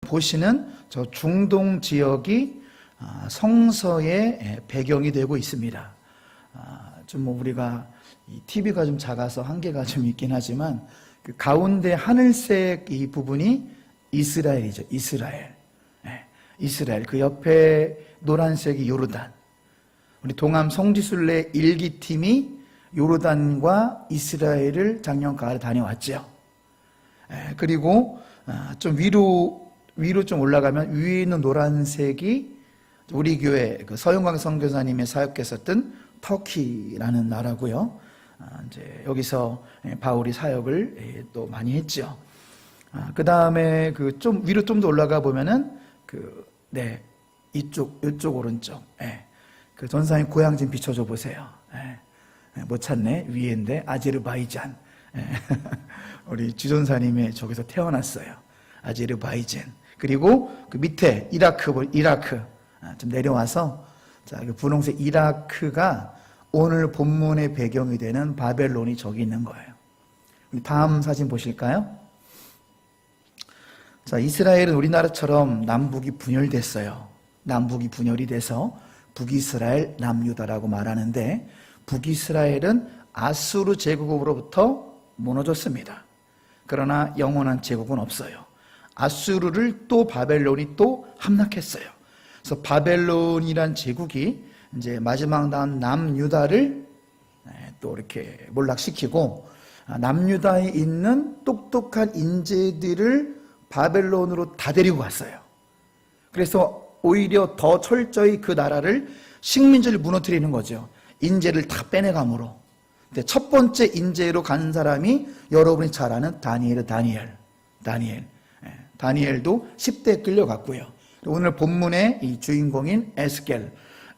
보시는 저 중동 지역이 성서의 배경이 되고 있습니다. 좀 뭐 우리가 TV가 좀 작아서 한계가 좀 있긴 하지만 그 가운데 하늘색 이 부분이 이스라엘이죠. 이스라엘. 이스라엘. 그 옆에 노란색이 요르단. 우리 동암 성지순례 1기팀이 요르단과 이스라엘을 작년 가을에 다녀왔죠. 그리고 좀 위로 좀 올라가면 위에 있는 노란색이 우리 교회 그 서영광 선교사님의 사역했었던 터키라는 나라고요. 이제 여기서 바울이 사역을 또 많이 했죠. 그 다음에 그 좀 위로 좀 더 올라가 보면은 이쪽 오른쪽 그 전사님 고향 좀 비춰줘 보세요. 못 찾네. 위에인데 아제르바이잔. 우리 주전사님이 저기서 태어났어요. 아제르바이잔. 그리고 그 밑에 이라크 좀 내려와서 자, 그 분홍색 이라크가 오늘 본문의 배경이 되는 바벨론이 저기 있는 거예요. 다음 사진 보실까요? 자, 이스라엘은 우리나라처럼 남북이 분열됐어요. 남북이 분열이 돼서 북이스라엘, 남유다라고 말하는데 북이스라엘은 아수르 제국으로부터 무너졌습니다. 그러나 영원한 제국은 없어요. 아수르를 또 바벨론이 또 함락했어요. 그래서 바벨론이란 제국이 이제 마지막 나온 남유다를 또 이렇게 몰락시키고 남유다에 있는 똑똑한 인재들을 바벨론으로 다 데리고 갔어요. 그래서 오히려 더 철저히 그 나라를 식민지를 무너뜨리는 거죠. 인재를 다 빼내감으로. 근데 첫 번째 인재로 간 사람이 여러분이 잘 아는 다니엘도 10대에 끌려갔고요. 오늘 본문의 이 주인공인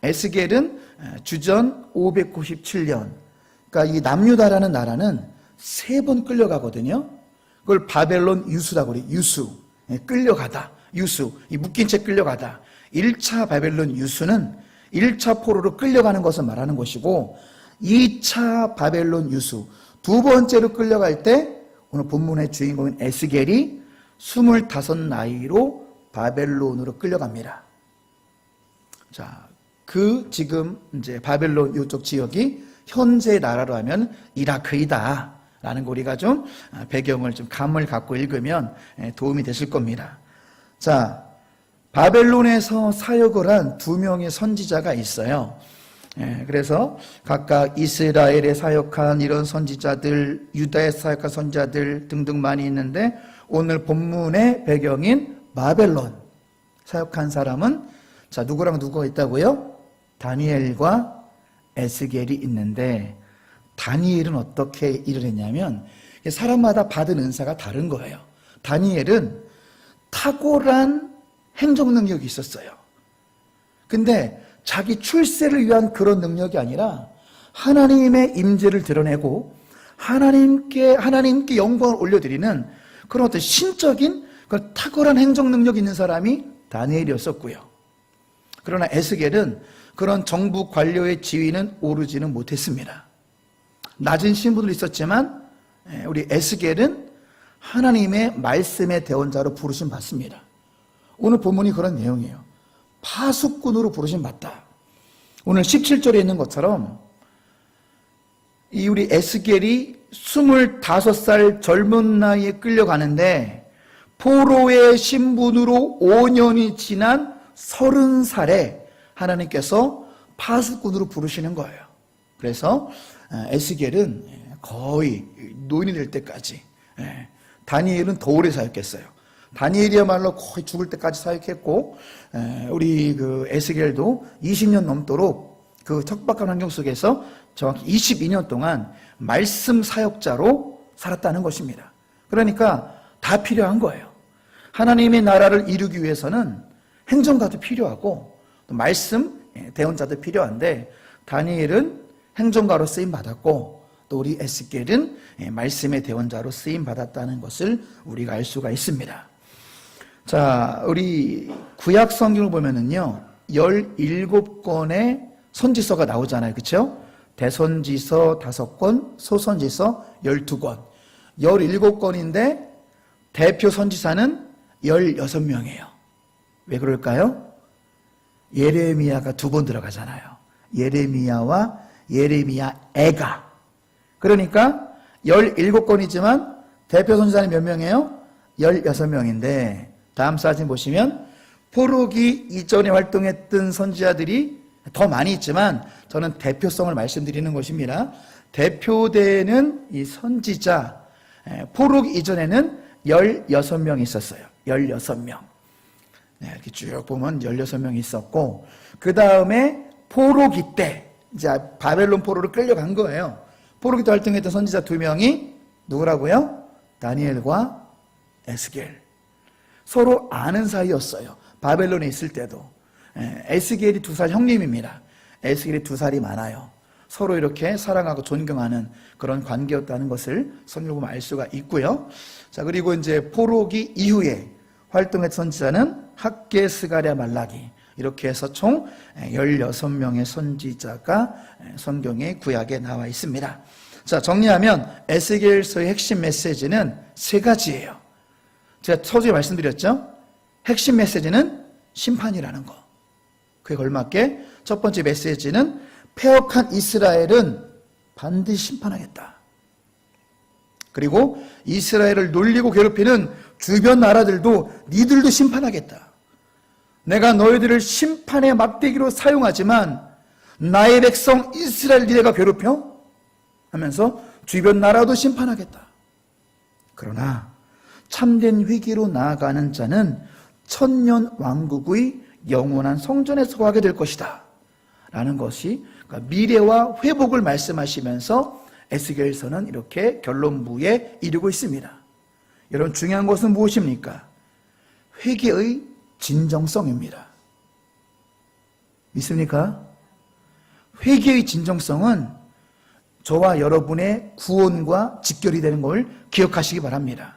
에스겔은 주전 597년. 그러니까 이 남유다라는 나라는 3번 끌려가거든요. 그걸 바벨론 유수라고 그래요. 유수. 끌려가다. 유수. 이 묶인 채 끌려가다. 1차 바벨론 유수는 1차 포로로 끌려가는 것을 말하는 것이고 2차 바벨론 유수. 두 번째로 끌려갈 때 오늘 본문의 주인공인 에스겔이 25 나이로 바벨론으로 끌려갑니다. 자, 지금 이제 바벨론 이쪽 지역이 현재 나라로 하면 이라크이다 라는 거 우리가 좀 배경을 좀 감을 갖고 읽으면 도움이 되실 겁니다. 자, 바벨론에서 사역을 한 2명의 선지자가 있어요. 그래서 각각 이스라엘에 사역한 이런 선지자들, 유다에 사역한 선지자들 등등 많이 있는데 오늘 본문의 배경인 바벨론 사역한 사람은 자, 누구랑 누구가 있다고요? 다니엘과 에스겔이 있는데 다니엘은 어떻게 일을 했냐면 사람마다 받은 은사가 다른 거예요. 다니엘은 탁월한 행정 능력이 있었어요. 근데 자기 출세를 위한 그런 능력이 아니라 하나님의 임재를 드러내고 하나님께 영광을 올려드리는 그런 어떤 신적인 그런 탁월한 행정 능력이 있는 사람이 다니엘이었었고요. 그러나 에스겔은 그런 정부 관료의 지위는 오르지는 못했습니다. 낮은 신분도 있었지만 우리 에스겔은 하나님의 말씀의 대언자로 부르심 받습니다. 오늘 본문이 그런 내용이에요. 파수꾼으로 부르심 받다. 오늘 17절에 있는 것처럼 이 우리 에스겔이 25살 젊은 나이에 끌려가는데 포로의 신분으로 5년이 지난 30살에 하나님께서 파수꾼으로 부르시는 거예요. 그래서 에스겔은 거의 노인이 될 때까지, 다니엘은 더 오래 사역했어요. 다니엘이야말로 거의 죽을 때까지 사역했고 우리 그 에스겔도 20년 넘도록 그 척박한 환경 속에서 정확히 22년 동안 말씀 사역자로 살았다는 것입니다. 그러니까 다 필요한 거예요. 하나님의 나라를 이루기 위해서는 행정가도 필요하고 또 말씀 대언자도 필요한데 다니엘은 행정가로 쓰임 받았고 또 우리 에스겔은 말씀의 대언자로 쓰임 받았다는 것을 우리가 알 수가 있습니다. 자, 우리 구약 성경을 보면은요 17권의 선지서가 나오잖아요. 그렇죠? 대선지서 5권, 소선지서 12권 17권인데 대표 선지자는 16명이에요. 왜 그럴까요? 예레미야가 2번 들어가잖아요. 예레미야와 예레미야애가. 그러니까 17권이지만 대표 선지자는 몇 명이에요? 16명인데 다음 사진 보시면 포로기 이전에 활동했던 선지자들이 더 많이 있지만 저는 대표성을 말씀드리는 것입니다. 대표되는 이 선지자, 포로기 이전에는 16명 있었어요. 16명. 네, 이렇게 쭉 보면 16명이 있었고, 그 다음에 포로기 때, 이제 바벨론 포로로 끌려간 거예요. 포로기 때 활동했던 선지자 2명이 누구라고요? 다니엘과 에스겔. 서로 아는 사이였어요. 바벨론에 있을 때도. 에스겔이 2살 형님입니다. 에스겔이 2살이 많아요. 서로 이렇게 사랑하고 존경하는 그런 관계였다는 것을 성경을 보면 알 수가 있고요. 자, 그리고 이제 포로기 이후에 활동했던 선지자는 학개, 스가랴, 말라기. 이렇게 해서 총 16명의 선지자가 성경의 구약에 나와 있습니다. 자, 정리하면 에스겔서의 핵심 메시지는 3가지예요. 제가 서두에 말씀드렸죠? 핵심 메시지는 심판이라는 거. 그에 걸맞게 첫 번째 메시지는 패역한 이스라엘은 반드시 심판하겠다. 그리고 이스라엘을 놀리고 괴롭히는 주변 나라들도 니들도 심판하겠다. 내가 너희들을 심판의 막대기로 사용하지만 나의 백성 이스라엘 니네가 괴롭혀? 하면서 주변 나라도 심판하겠다. 그러나 참된 회개로 나아가는 자는 천년 왕국의 영원한 성전에서 거하게 될 것이다 라는 것이 그러니까 미래와 회복을 말씀하시면서 에스겔서는 이렇게 결론부에 이르고 있습니다. 여러분, 중요한 것은 무엇입니까? 회개의 진정성입니다. 믿습니까? 회개의 진정성은 저와 여러분의 구원과 직결이 되는 걸 기억하시기 바랍니다.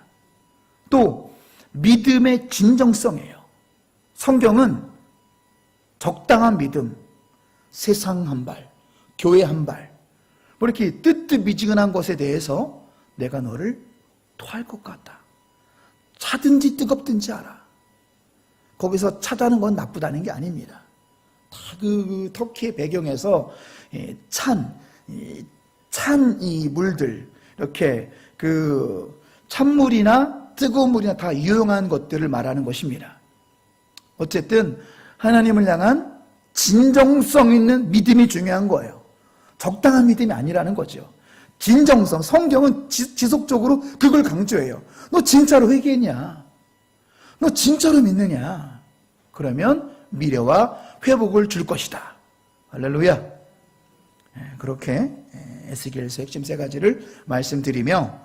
또 믿음의 진정성이에요. 성경은 적당한 믿음, 세상 한 발, 교회 한 발, 뭐 이렇게 뜨뜻미지근한 것에 대해서 내가 너를 토할 것 같다. 차든지 뜨겁든지 알아. 거기서 차다는 건 나쁘다는 게 아닙니다. 다 그 터키의 배경에서 찬 이 물들, 이렇게 그 찬물이나 뜨거운 물이나 다 유용한 것들을 말하는 것입니다. 어쨌든 하나님을 향한 진정성 있는 믿음이 중요한 거예요. 적당한 믿음이 아니라는 거죠. 진정성, 성경은 지속적으로 그걸 강조해요. 너 진짜로 회개했냐? 너 진짜로 믿느냐? 그러면 미래와 회복을 줄 것이다. 할렐루야. 그렇게 에스겔서 핵심 3가지를 말씀드리며,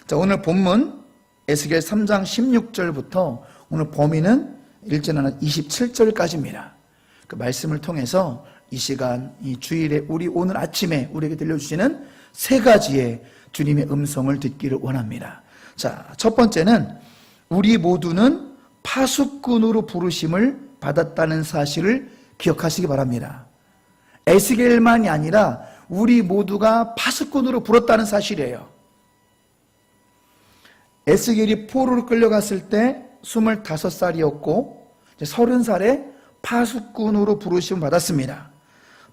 자, 오늘 본문 에스겔 3장 16절부터 오늘 범위는 1절 27절까지입니다. 그 말씀을 통해서 이 시간, 이 주일에 우리 오늘 아침에 우리에게 들려주시는 3가지의 주님의 음성을 듣기를 원합니다. 자, 첫 번째는 우리 모두는 파수꾼으로 부르심을 받았다는 사실을 기억하시기 바랍니다. 에스겔만이 아니라 우리 모두가 파수꾼으로 불었다는 사실이에요. 에스겔이 포로로 끌려갔을 때 25살이었고 30살에 파수꾼으로 부르심을 받았습니다.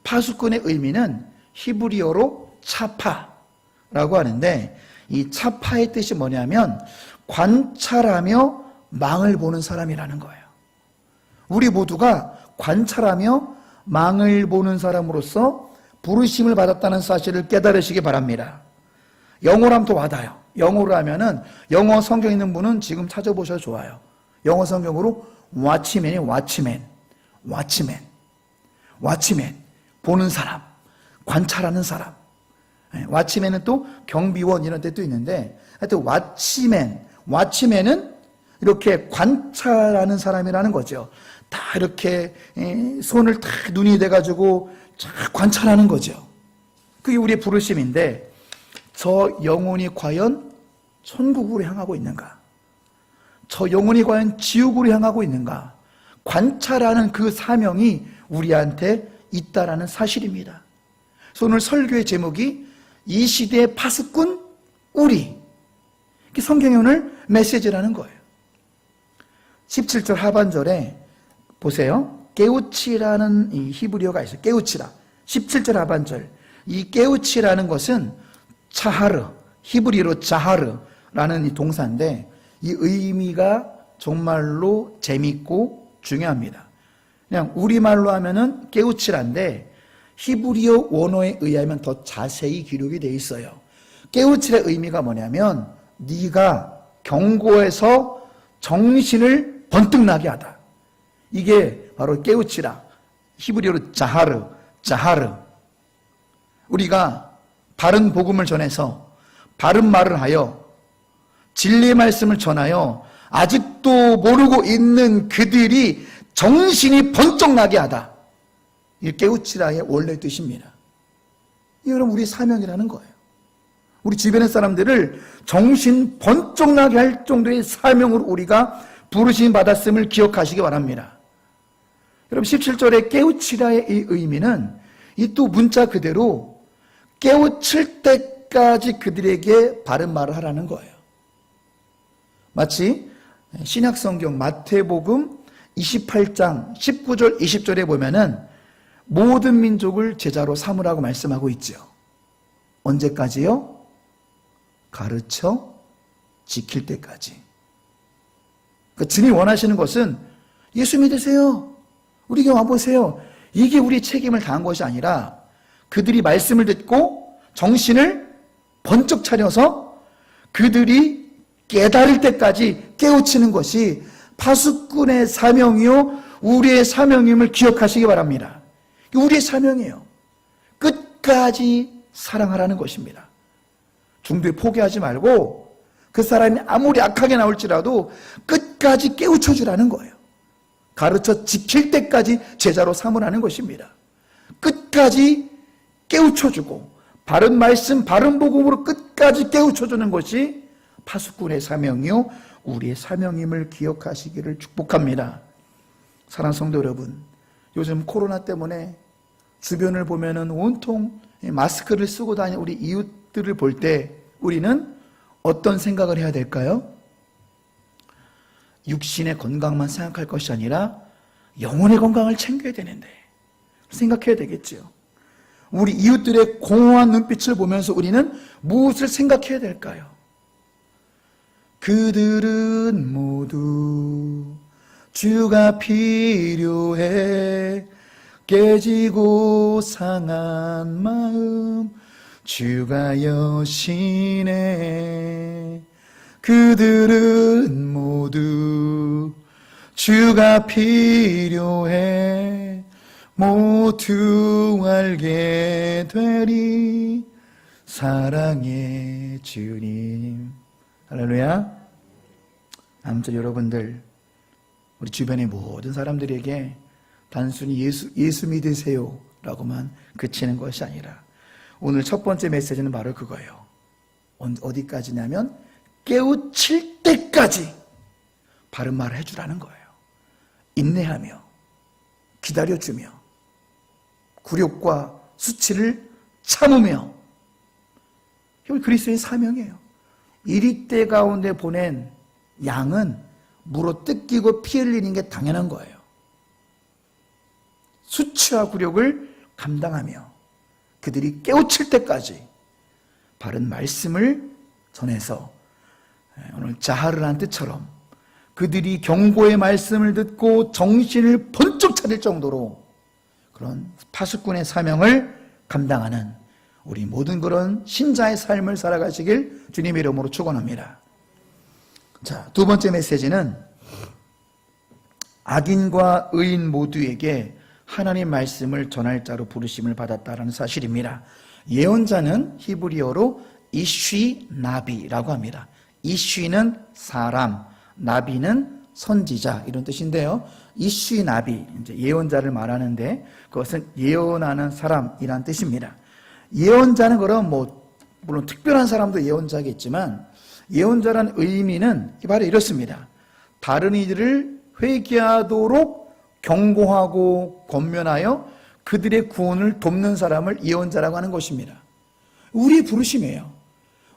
파수꾼의 의미는 히브리어로 차파라고 하는데, 이 차파의 뜻이 뭐냐면 관찰하며 망을 보는 사람이라는 거예요. 우리 모두가 관찰하며 망을 보는 사람으로서 부르심을 받았다는 사실을 깨달으시기 바랍니다. 영어로 하면 더 와닿아요. 영어로 하면은, 영어 성경 있는 분은 지금 찾아보셔도 좋아요. 영어 성경으로 watchman이 watchman, 보는 사람, 관찰하는 사람. watchman은 또 경비원 이런 뜻도 있는데, 하여튼 watchman은 이렇게 관찰하는 사람이라는 거죠. 다 이렇게 손을 다 눈이 돼가지고 쫙 관찰하는 거죠. 그게 우리의 부르심인데, 저 영혼이 과연 천국으로 향하고 있는가? 저 영혼이 과연 지옥으로 향하고 있는가? 관찰하는 그 사명이 우리한테 있다라는 사실입니다. 그래서 오늘 설교의 제목이 이 시대의 파수꾼 우리. 성경이 오늘 메시지라는 거예요. 17절 하반절에 보세요. 깨우치라는 이 히브리어가 있어요. 깨우치라. 17절 하반절. 이 깨우치라는 것은 차하르, 히브리어로 자하르라는 이 동사인데 이 의미가 정말로 재밌고 중요합니다. 그냥 우리말로 하면은 깨우치라인데 히브리어 원어에 의하면 더 자세히 기록이 되어 있어요. 깨우치의 의미가 뭐냐면 네가 경고해서 정신을 번뜩 나게 하다. 이게 바로 깨우치라. 히브리어로 자하르. 우리가 바른 복음을 전해서 바른 말을 하여 진리의 말씀을 전하여 아직도 모르고 있는 그들이 정신이 번쩍 나게 하다. 이 깨우치라의 원래 뜻입니다. 이 여러분 우리 사명이라는 거예요. 우리 주변의 사람들을 정신 번쩍 나게 할 정도의 사명으로 우리가 부르심 받았음을 기억하시기 바랍니다. 여러분 17절의 깨우치라의 이 의미는 이 또 문자 그대로 깨우칠 때까지 그들에게 바른 말을 하라는 거예요. 마치 신약성경 마태복음 28장 19절 20절에 보면은 모든 민족을 제자로 삼으라고 말씀하고 있죠. 언제까지요? 가르쳐 지킬 때까지. 그러니까 주님 원하시는 것은 예수 믿으세요. 우리에게 와보세요. 이게 우리 책임을 다한 것이 아니라 그들이 말씀을 듣고 정신을 번쩍 차려서 그들이 깨달을 때까지 깨우치는 것이 파수꾼의 사명이요 우리의 사명임을 기억하시기 바랍니다. 우리의 사명이에요. 끝까지 사랑하라는 것입니다. 중도에 포기하지 말고 그 사람이 아무리 악하게 나올지라도 끝까지 깨우쳐주라는 거예요. 가르쳐 지킬 때까지 제자로 삼으라는 것입니다. 끝까지 깨우쳐주고 바른 말씀, 바른 복음으로 끝까지 깨우쳐주는 것이 파수꾼의 사명이요 우리의 사명임을 기억하시기를 축복합니다. 사랑하는 성도 여러분, 요즘 코로나 때문에 주변을 보면은 온통 마스크를 쓰고 다니는 우리 이웃들을 볼 때 우리는 어떤 생각을 해야 될까요? 육신의 건강만 생각할 것이 아니라 영혼의 건강을 챙겨야 되는데 생각해야 되겠지요. 우리 이웃들의 공허한 눈빛을 보면서 우리는 무엇을 생각해야 될까요? 그들은 모두 주가 필요해. 깨지고 상한 마음 주가 여시네. 그들은 모두 주가 필요해. 모두 알게 되리 사랑의 주님. 할렐루야. 아무튼 여러분들 우리 주변의 모든 사람들에게 단순히 예수 믿으세요 라고만 그치는 것이 아니라 오늘 첫 번째 메시지는 바로 그거예요. 어디까지냐면 깨우칠 때까지 바른 말을 해주라는 거예요. 인내하며 기다려주며 굴욕과 수치를 참으며. 이게 그리스도의 사명이에요. 이리때 가운데 보낸 양은 물어 뜯기고 피 흘리는 게 당연한 거예요. 수치와 굴욕을 감당하며 그들이 깨우칠 때까지 바른 말씀을 전해서 오늘 자하르라는 뜻처럼 그들이 경고의 말씀을 듣고 정신을 번쩍 차릴 정도로 그런 파수꾼의 사명을 감당하는 우리 모든 그런 신자의 삶을 살아가시길 주님의 이름으로 축원합니다. 자, 두 번째 메시지는 악인과 의인 모두에게 하나님 말씀을 전할 자로 부르심을 받았다라는 사실입니다. 예언자는 히브리어로 이쉬 나비라고 합니다. 이쉬는 사람, 나비는 선지자 이런 뜻인데요. 이쉬 나비, 이제 예언자를 말하는데 그것은 예언하는 사람이란 뜻입니다. 예언자는 그럼 물론 특별한 사람도 예언자겠지만 예언자라는 의미는 바로 이렇습니다. 다른 이들을 회개하도록 경고하고 권면하여 그들의 구원을 돕는 사람을 예언자라고 하는 것입니다. 우리의 부르심이에요.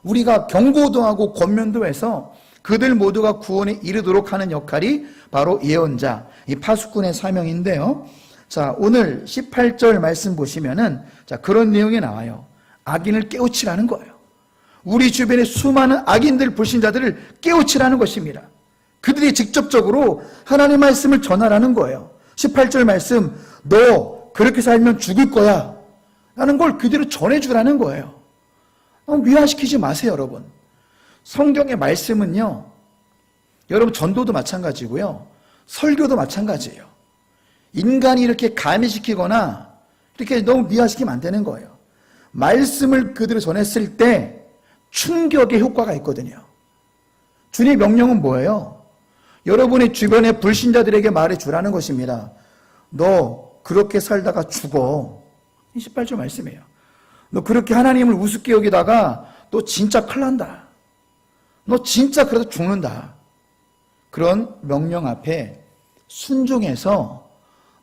우리가 경고도 하고 권면도 해서 그들 모두가 구원에 이르도록 하는 역할이 바로 예언자, 이 파수꾼의 사명인데요. 자, 오늘 18절 말씀 보시면은 자, 그런 내용이 나와요. 악인을 깨우치라는 거예요. 우리 주변의 수많은 악인들, 불신자들을 깨우치라는 것입니다. 그들이 직접적으로 하나님의 말씀을 전하라는 거예요. 18절 말씀, 너 그렇게 살면 죽을 거야 라는 걸 그대로 전해주라는 거예요. 미화시키지 마세요, 여러분. 성경의 말씀은요, 여러분 전도도 마찬가지고요, 설교도 마찬가지예요. 인간이 이렇게 가미시키거나 이렇게 너무 미화시키면 안 되는 거예요. 말씀을 그대로 전했을 때 충격의 효과가 있거든요. 주님의 명령은 뭐예요? 여러분의 주변의 불신자들에게 말해주라는 것입니다. 너 그렇게 살다가 죽어. 18절 말씀이에요. 너 그렇게 하나님을 우습게 여기다가 너 진짜 큰일 난다. 너 진짜 그래도 죽는다. 그런 명령 앞에 순종해서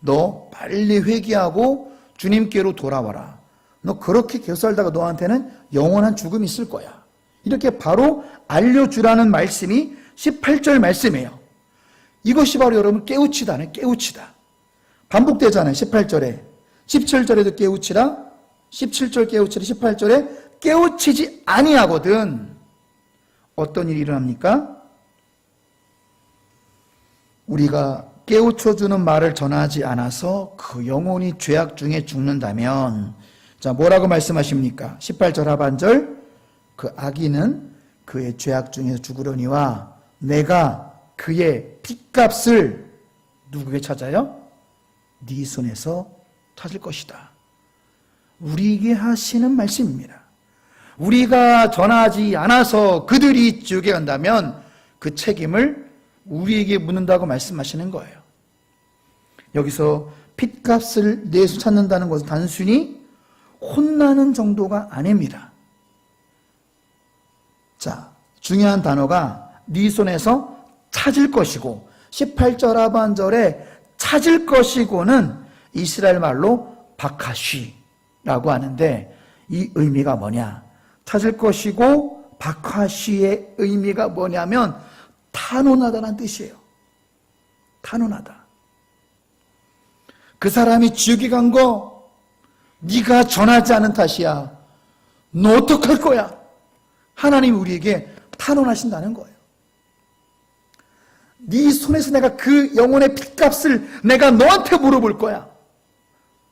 너 빨리 회개하고 주님께로 돌아와라. 너 그렇게 계속 살다가 너한테는 영원한 죽음이 있을 거야. 이렇게 바로 알려주라는 말씀이 18절 말씀이에요. 이것이 바로 여러분 깨우치다는 깨우치다. 반복되잖아요. 18절에. 17절에도 깨우치라. 17절 깨우치라. 18절에 깨우치지 아니하거든. 어떤 일이 일어납니까? 우리가 깨우쳐주는 말을 전하지 않아서 그 영혼이 죄악 중에 죽는다면, 자, 뭐라고 말씀하십니까? 18절 하반절, 그 악인은 그의 죄악 중에서 죽으려니와 내가 그의 핏값을 누구에게 찾아요? 네 손에서 찾을 것이다. 우리에게 하시는 말씀입니다. 우리가 전하지 않아서 그들이 지옥에 간다면 그 책임을 우리에게 묻는다고 말씀하시는 거예요. 여기서 핏값을 내서 찾는다는 것은 단순히 혼나는 정도가 아닙니다. 자, 중요한 단어가 네 손에서 찾을 것이고, 18절 하반절에 찾을 것이고는 이스라엘 말로 바카쉬라고 하는데, 이 의미가 뭐냐? 찾을 것이고 바카쉬의 의미가 뭐냐면 탄원하다는 뜻이에요. 탄원하다. 그 사람이 지옥에 간 거 네가 전하지 않은 탓이야. 너 어떡할 거야? 하나님이 우리에게 탄원하신다는 거예요. 네 손에서 내가 그 영혼의 핏값을 내가 너한테 물어볼 거야.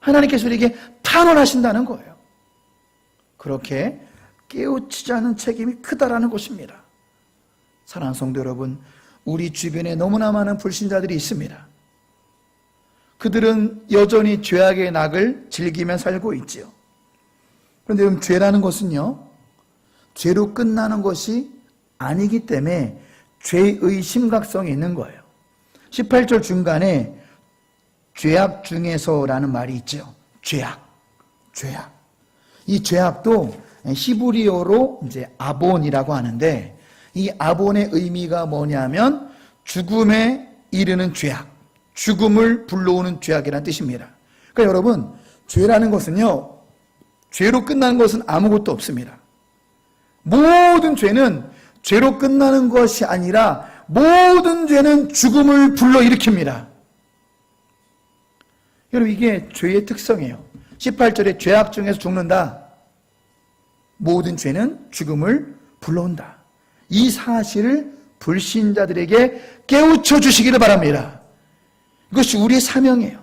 하나님께서 우리에게 탄원하신다는 거예요. 그렇게 깨우치지 않은 책임이 크다라는 것입니다. 사랑하는 성도 여러분, 우리 주변에 너무나 많은 불신자들이 있습니다. 그들은 여전히 죄악의 낙을 즐기며 살고 있지요. 그런데 여러분, 죄라는 것은요, 죄로 끝나는 것이 아니기 때문에 죄의 심각성이 있는 거예요. 18절 중간에 죄악 중에서라는 말이 있죠. 죄악. 이 죄악도 히브리어로 이제 아본이라고 하는데, 이 아본의 의미가 뭐냐면 죽음에 이르는 죄악, 죽음을 불러오는 죄악이라는 뜻입니다. 그러니까 여러분, 죄라는 것은요, 죄로 끝나는 것은 아무것도 없습니다. 모든 죄는 죄로 끝나는 것이 아니라 모든 죄는 죽음을 불러일으킵니다. 여러분, 이게 죄의 특성이에요. 18절에 죄악 중에서 죽는다. 모든 죄는 죽음을 불러온다. 이 사실을 불신자들에게 깨우쳐 주시기를 바랍니다. 이것이 우리의 사명이에요.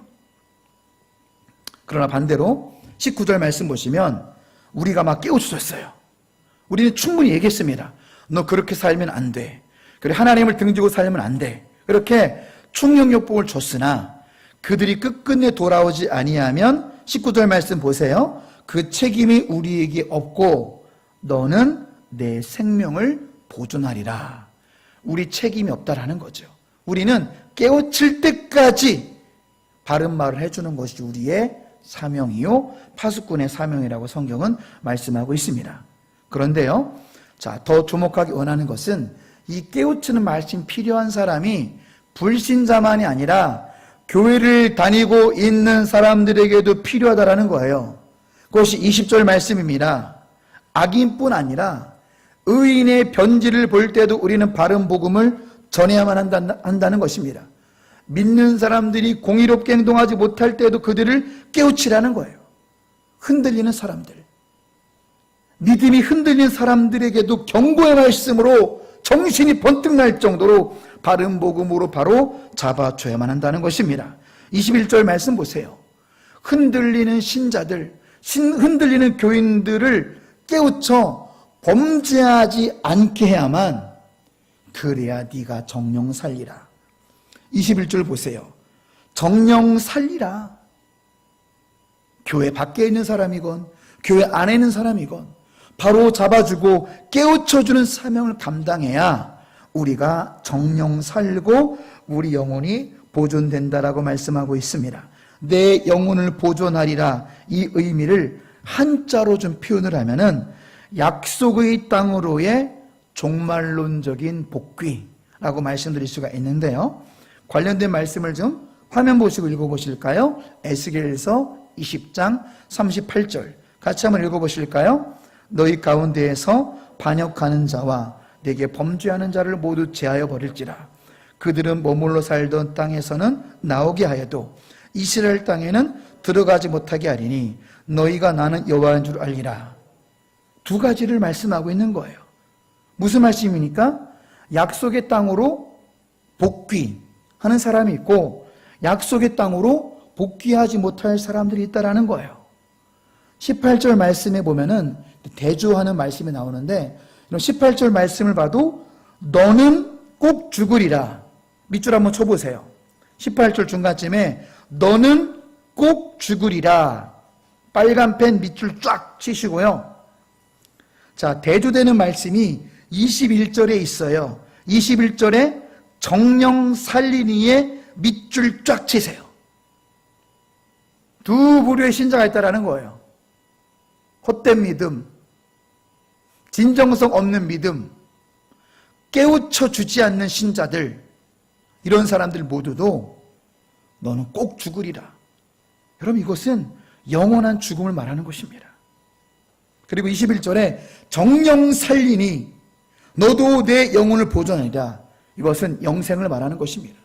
그러나 반대로 19절 말씀 보시면 우리가 막 깨우쳐줬어요. 우리는 충분히 얘기했습니다. 너 그렇게 살면 안 돼. 그래, 하나님을 등지고 살면 안 돼. 그렇게 충격요법을 줬으나 그들이 끝끝내 돌아오지 아니하면 19절 말씀 보세요. 그 책임이 우리에게 없고 너는 내 생명을 보존하리라. 우리 책임이 없다라는 거죠. 우리는 깨우칠 때까지 바른 말을 해주는 것이 우리의 사명이요, 파수꾼의 사명이라고 성경은 말씀하고 있습니다. 그런데요, 자, 더 주목하기 원하는 것은 이 깨우치는 말씀이 필요한 사람이 불신자만이 아니라 교회를 다니고 있는 사람들에게도 필요하다라는 거예요. 그것이 20절 말씀입니다. 악인뿐 아니라 의인의 변질을 볼 때도 우리는 바른 복음을 전해야만 한다는 것입니다. 믿는 사람들이 공의롭게 행동하지 못할 때도 그들을 깨우치라는 거예요. 흔들리는 사람들, 믿음이 흔들리는 사람들에게도 경고의 말씀으로 정신이 번뜩 날 정도로 바른 복음으로 바로 잡아줘야만 한다는 것입니다. 21절 말씀 보세요. 흔들리는 신자들, 흔들리는 교인들을 깨우쳐 범죄하지 않게 해야만, 그래야 네가 정령 살리라. 21절 보세요. 정령 살리라. 교회 밖에 있는 사람이건 교회 안에 있는 사람이건 바로 잡아주고 깨우쳐주는 사명을 감당해야 우리가 정령 살고 우리 영혼이 보존된다라고 말씀하고 있습니다. 내 영혼을 보존하리라, 이 의미를 한자로 좀 표현을 하면은 약속의 땅으로의 종말론적인 복귀라고 말씀드릴 수가 있는데요. 관련된 말씀을 좀 화면 보시고 읽어보실까요? 에스겔서 20장 38절 같이 한번 읽어보실까요? 너희 가운데에서 반역하는 자와 내게 범죄하는 자를 모두 제하여 버릴지라. 그들은 머물러 살던 땅에서는 나오게 하여도 이스라엘 땅에는 들어가지 못하게 하리니 너희가 나는 여호와인 줄 알리라. 두 가지를 말씀하고 있는 거예요. 무슨 말씀입니까? 약속의 땅으로 복귀하는 사람이 있고 약속의 땅으로 복귀하지 못할 사람들이 있다라는 거예요. 18절 말씀에 보면은 대조하는 말씀이 나오는데 18절 말씀을 봐도 너는 꼭 죽으리라. 밑줄 한번 쳐보세요. 18절 중간쯤에 너는 꼭 죽으리라. 빨간 펜 밑줄 쫙 치시고요. 자, 대조되는 말씀이 21절에 있어요. 21절에 정령 살리니에 밑줄 쫙 치세요. 두 부류의 신자가 있다라는 거예요. 헛된 믿음, 진정성 없는 믿음, 깨우쳐 주지 않는 신자들, 이런 사람들 모두도 너는 꼭 죽으리라. 여러분, 이것은 영원한 죽음을 말하는 것입니다. 그리고 21절에 정령 살리니 너도 내 영혼을 보존하리라. 이것은 영생을 말하는 것입니다.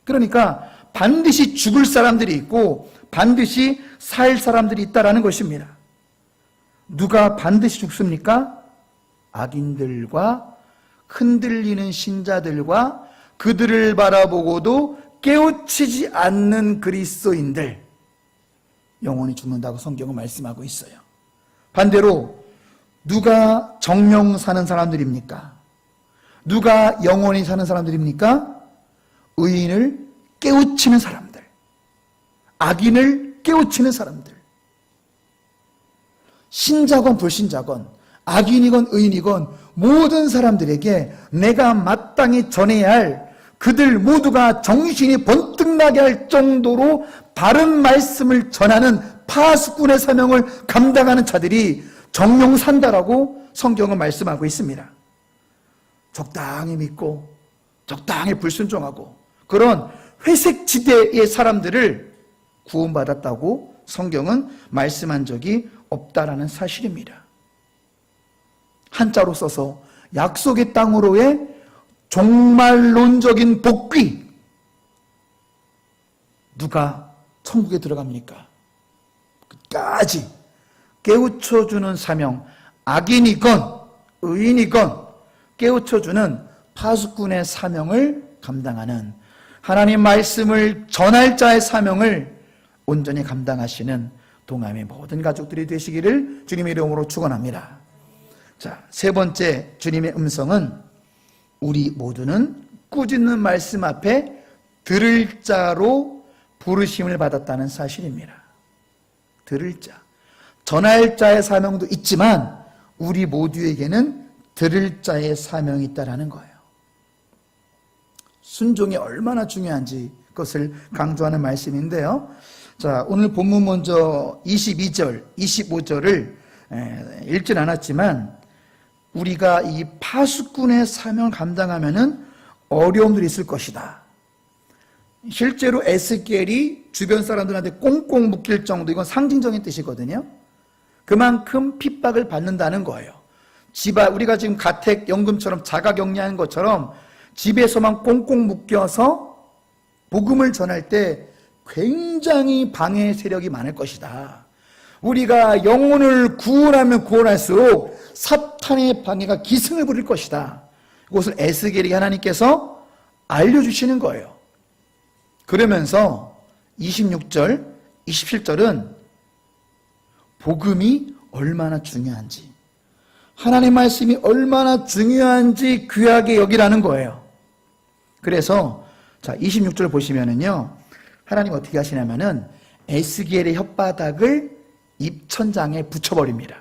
그러니까 반드시 죽을 사람들이 있고 반드시 살 사람들이 있다라는 것입니다. 누가 반드시 죽습니까? 악인들과 흔들리는 신자들과 그들을 바라보고도 깨우치지 않는 그리스도인들, 영원히 죽는다고 성경은 말씀하고 있어요. 반대로 누가 정령 사는 사람들입니까? 누가 영원히 사는 사람들입니까? 의인을 깨우치는 사람들, 악인을 깨우치는 사람들, 신자건 불신자건 악인이건 의인이건 모든 사람들에게 내가 마땅히 전해야 할, 그들 모두가 정신이 번뜩 나게 할 정도로 바른 말씀을 전하는 파수꾼의 사명을 감당하는 자들이 정령 산다라고 성경은 말씀하고 있습니다. 적당히 믿고 적당히 불순종하고 그런 회색 지대의 사람들을 구원받았다고 성경은 말씀한 적이 없다라는 사실입니다. 한자로 써서 약속의 땅으로의 종말론적인 복귀. 누가 천국에 들어갑니까? 끝까지 깨우쳐주는 사명, 악인이건 의인이건 깨우쳐주는 파수꾼의 사명을 감당하는, 하나님 말씀을 전할 자의 사명을 온전히 감당하시는 동암의 모든 가족들이 되시기를 주님의 이름으로 축원합니다. 자, 세 번째 주님의 음성은 우리 모두는 꾸짖는 말씀 앞에 들을 자로 부르심을 받았다는 사실입니다. 들을 자, 전할 자의 사명도 있지만 우리 모두에게는 들을 자의 사명이 있다라는 거예요. 순종이 얼마나 중요한지 그것을 강조하는 말씀인데요. 자, 오늘 본문 먼저 22절, 25절을 읽진 않았지만 우리가 이 파수꾼의 사명을 감당하면은 어려움들이 있을 것이다. 실제로 에스겔이 주변 사람들한테 꽁꽁 묶일 정도, 이건 상징적인 뜻이거든요. 그만큼 핍박을 받는다는 거예요. 우리가 지금 가택연금처럼 자가격리하는 것처럼 집에서만 꽁꽁 묶여서 복음을 전할 때 굉장히 방해 세력이 많을 것이다. 우리가 영혼을 구원하면 구원할수록 사탄의 방해가 기승을 부릴 것이다. 이것을 에스겔에게 하나님께서 알려주시는 거예요. 그러면서 26절, 27절은 복음이 얼마나 중요한지, 하나님 말씀이 얼마나 중요한지 귀하게 여기라는 거예요. 그래서 자 26절 보시면은요, 하나님 어떻게 하시냐면은 에스겔의 혓바닥을 입천장에 붙여버립니다.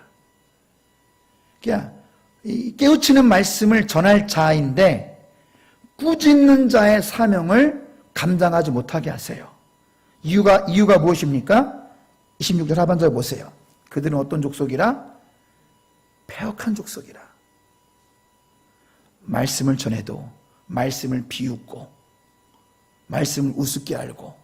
그러니까 깨우치는 말씀을 전할 자인데 꾸짖는 자의 사명을 감당하지 못하게 하세요. 이유가 무엇입니까? 26절 하반절 보세요. 그들은 어떤 족속이라? 패역한 족속이라. 말씀을 전해도 말씀을 비웃고 말씀을 우습게 알고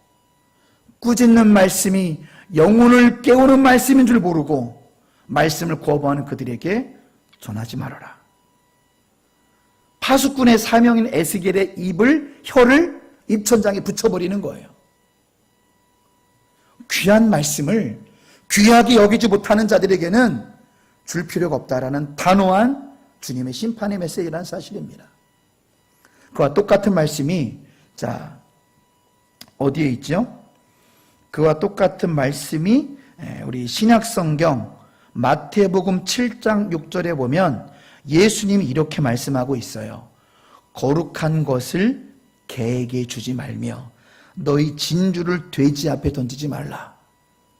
꾸짖는 말씀이 영혼을 깨우는 말씀인 줄 모르고 말씀을 거부하는 그들에게 전하지 말아라. 파수꾼의 사명인 에스겔의 혀를 입천장에 붙여버리는 거예요. 귀한 말씀을 귀하게 여기지 못하는 자들에게는 줄 필요가 없다라는 단호한 주님의 심판의 메시지라는 사실입니다. 그와 똑같은 말씀이 어디에 있죠? 그와 똑같은 말씀이 우리 신약성경 마태복음 7장 6절에 보면 예수님이 이렇게 말씀하고 있어요. 거룩한 것을 개에게 주지 말며 너희 진주를 돼지 앞에 던지지 말라.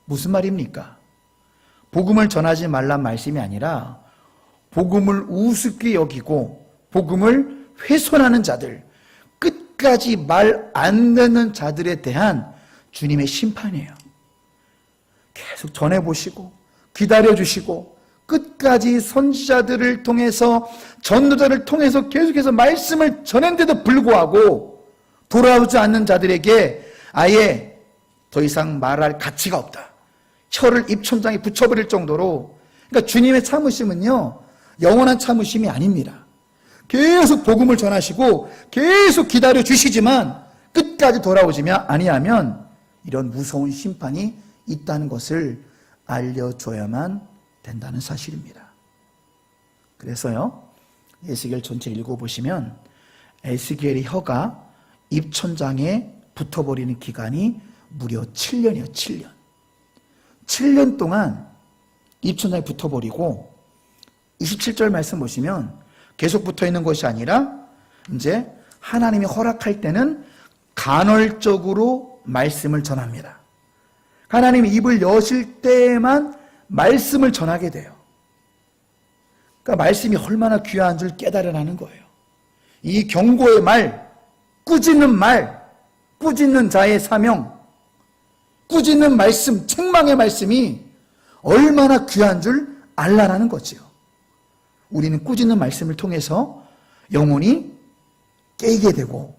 무슨 말입니까? 복음을 전하지 말란 말씀이 아니라 복음을 우습게 여기고 복음을 훼손하는 자들, 끝까지 말 안 듣는 자들에 대한 주님의 심판이에요. 계속 전해보시고 기다려주시고 끝까지 선지자들을 통해서 전도자를 통해서 계속해서 말씀을 전했는데도 불구하고 돌아오지 않는 자들에게 아예 더 이상 말할 가치가 없다. 혀를 입천장에 붙여버릴 정도로. 그러니까 주님의 참으심은요, 영원한 참으심이 아닙니다. 계속 복음을 전하시고 계속 기다려 주시지만 끝까지 돌아오지면 아니하면 이런 무서운 심판이 있다는 것을 알려줘야만 된다는 사실입니다. 그래서요, 에스겔 전체 읽어보시면 에스겔의 혀가 입천장에 붙어버리는 기간이 무려 7년이에요. 7년. 7년 동안 입천장에 붙어버리고 27절 말씀 보시면 계속 붙어있는 것이 아니라 이제 하나님이 허락할 때는 간헐적으로 말씀을 전합니다. 하나님이 입을 여실 때만 말씀을 전하게 돼요. 그러니까 말씀이 얼마나 귀한 줄 깨달으라는 거예요. 이 경고의 말, 꾸짖는 말, 꾸짖는 자의 사명, 꾸짖는 말씀, 책망의 말씀이 얼마나 귀한 줄 알라라는 거지요. 우리는 꾸짖는 말씀을 통해서 영혼이 깨게 되고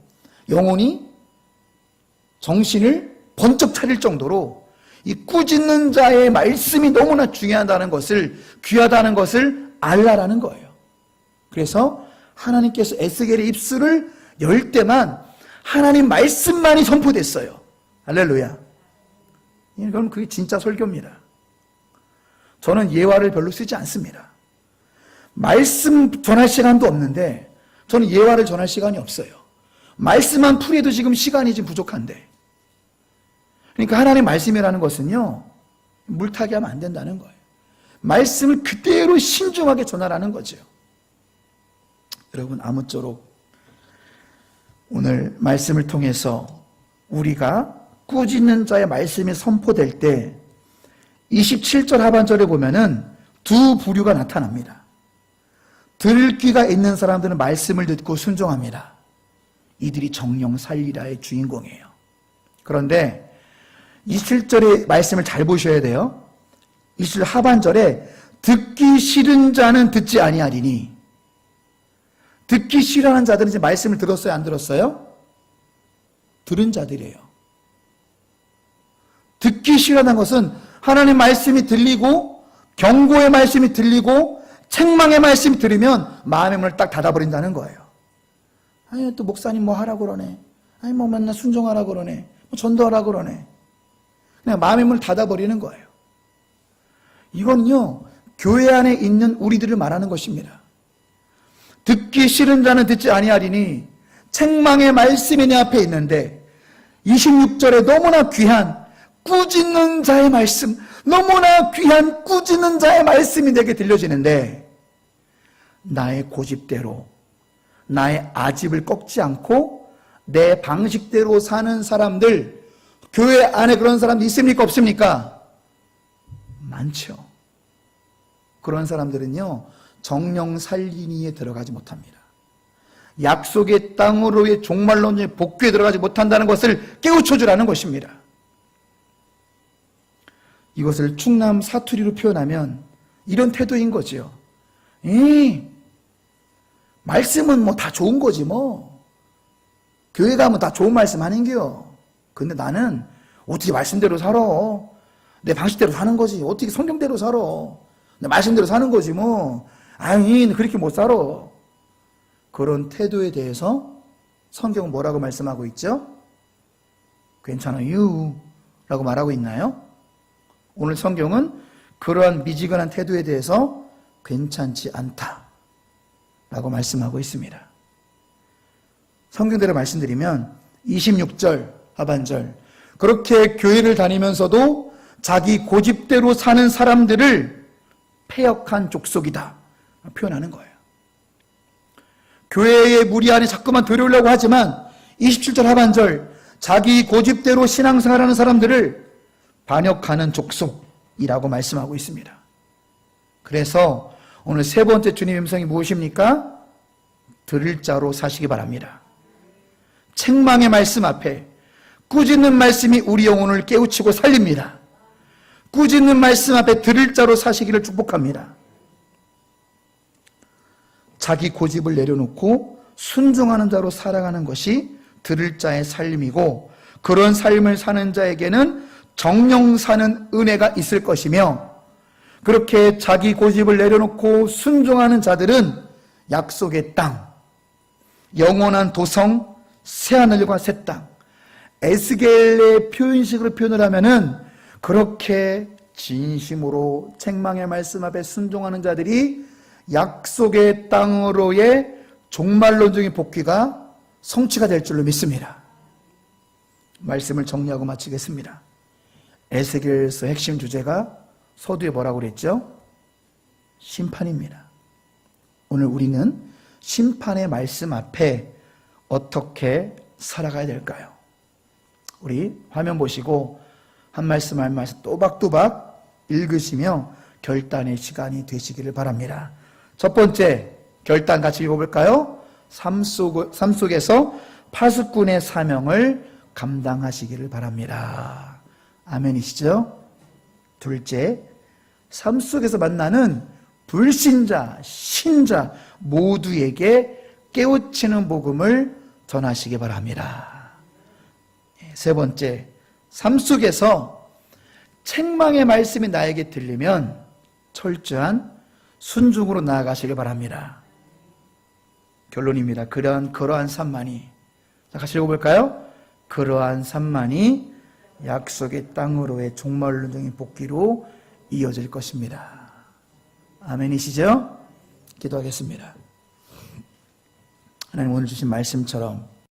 영혼이 정신을 번쩍 차릴 정도로 이 꾸짖는 자의 말씀이 너무나 중요하다는 것을, 귀하다는 것을 알라라는 거예요. 그래서 하나님께서 에스겔의 입술을 열 때만 하나님 말씀만이 선포됐어요. 할렐루야. 그럼 그게 진짜 설교입니다. 저는 예화를 별로 쓰지 않습니다. 말씀 전할 시간도 없는데 저는 예화를 전할 시간이 없어요. 말씀만 풀이해도 지금 시간이 좀 부족한데. 그러니까 하나님의 말씀이라는 것은요, 물타기 하면 안 된다는 거예요. 말씀을 그대로 신중하게 전하라는 거죠. 여러분, 아무쪼록 오늘 말씀을 통해서 우리가 꾸짖는 자의 말씀이 선포될 때 27절 하반절에 보면은 두 부류가 나타납니다. 들을 귀가 있는 사람들은 말씀을 듣고 순종합니다. 이들이 정령 살리라의 주인공이에요. 그런데 27절의 말씀을 잘 보셔야 돼요. 27절 하반절에 듣기 싫은 자는 듣지 아니하리니. 듣기 싫어하는 자들은 이제 말씀을 들었어요, 안 들었어요? 들은 자들이에요. 듣기 싫어하는 것은 하나님 말씀이 들리고 경고의 말씀이 들리고 책망의 말씀 들으면 마음의 문을 딱 닫아버린다는 거예요. 아니, 또 목사님 뭐 하라고 그러네. 아니, 뭐 맨날 순종하라고 그러네. 뭐 전도하라고 그러네. 그냥 마음의 문을 닫아버리는 거예요. 이건요, 교회 안에 있는 우리들을 말하는 것입니다. 듣기 싫은 자는 듣지 아니하리니 책망의 말씀이 내 앞에 있는데 26절에 너무나 귀한 꾸짖는 자의 말씀, 너무나 귀한 꾸짖는 자의 말씀이 내게 들려지는데 나의 고집대로 나의 아집을 꺾지 않고 내 방식대로 사는 사람들, 교회 안에 그런 사람들 있습니까? 없습니까? 많죠. 그런 사람들은요, 정령 살리니에 들어가지 못합니다. 약속의 땅으로의 종말론의 복귀에 들어가지 못한다는 것을 깨우쳐 주라는 것입니다. 이것을 충남 사투리로 표현하면 이런 태도인 거지요. 말씀은 뭐 다 좋은 거지 뭐. 교회 가면 다 좋은 말씀 아닌겨. 근데 나는 어떻게 말씀대로 살아. 내 방식대로 사는 거지. 어떻게 성경대로 살아. 내 말씀대로 사는 거지 뭐. 아니, 그렇게 못 살아. 그런 태도에 대해서 성경은 뭐라고 말씀하고 있죠? 괜찮아요 라고 말하고 있나요? 오늘 성경은 그러한 미지근한 태도에 대해서 괜찮지 않다 라고 말씀하고 있습니다. 성경대로 말씀드리면 26절 하반절, 그렇게 교회를 다니면서도 자기 고집대로 사는 사람들을 패역한 족속이다 표현하는 거예요. 교회의 무리 안에 자꾸만 들어오려고 하지만 27절 하반절, 자기 고집대로 신앙생활하는 사람들을 반역하는 족속이라고 말씀하고 있습니다. 그래서 오늘 세 번째 주님의 음성이 무엇입니까? 들을 자로 사시기 바랍니다. 책망의 말씀 앞에 꾸짖는 말씀이 우리 영혼을 깨우치고 살립니다. 꾸짖는 말씀 앞에 들을 자로 사시기를 축복합니다. 자기 고집을 내려놓고 순종하는 자로 살아가는 것이 들을 자의 삶이고, 그런 삶을 사는 자에게는 정령 사는 은혜가 있을 것이며, 그렇게 자기 고집을 내려놓고 순종하는 자들은 약속의 땅, 영원한 도성, 새하늘과 새 땅, 에스겔의 표현식으로 표현을 하면은 그렇게 진심으로 책망의 말씀 앞에 순종하는 자들이 약속의 땅으로의 종말론적인 복귀가 성취가 될 줄로 믿습니다. 말씀을 정리하고 마치겠습니다. 에스겔서 핵심 주제가 서두에 뭐라고 그랬죠? 심판입니다. 오늘 우리는 심판의 말씀 앞에 어떻게 살아가야 될까요? 우리 화면 보시고 한 말씀 한 말씀 또박또박 읽으시며 결단의 시간이 되시기를 바랍니다. 첫 번째 결단 같이 읽어볼까요? 삶 속에서 파수꾼의 사명을 감당하시기를 바랍니다. 아멘이시죠? 둘째, 삶 속에서 만나는 불신자, 신자 모두에게 깨우치는 복음을 전하시기 바랍니다. 세 번째, 삶 속에서 책망의 말씀이 나에게 들리면 철저한 순종으로 나아가시기 바랍니다. 결론입니다. 그러한 삶만이, 자, 같이 읽어볼까요? 그러한 삶만이 약속의 땅으로의 종말론적인 복귀로 이어질 것입니다. 아멘이시죠? 기도하겠습니다. 하나님, 오늘 주신 말씀처럼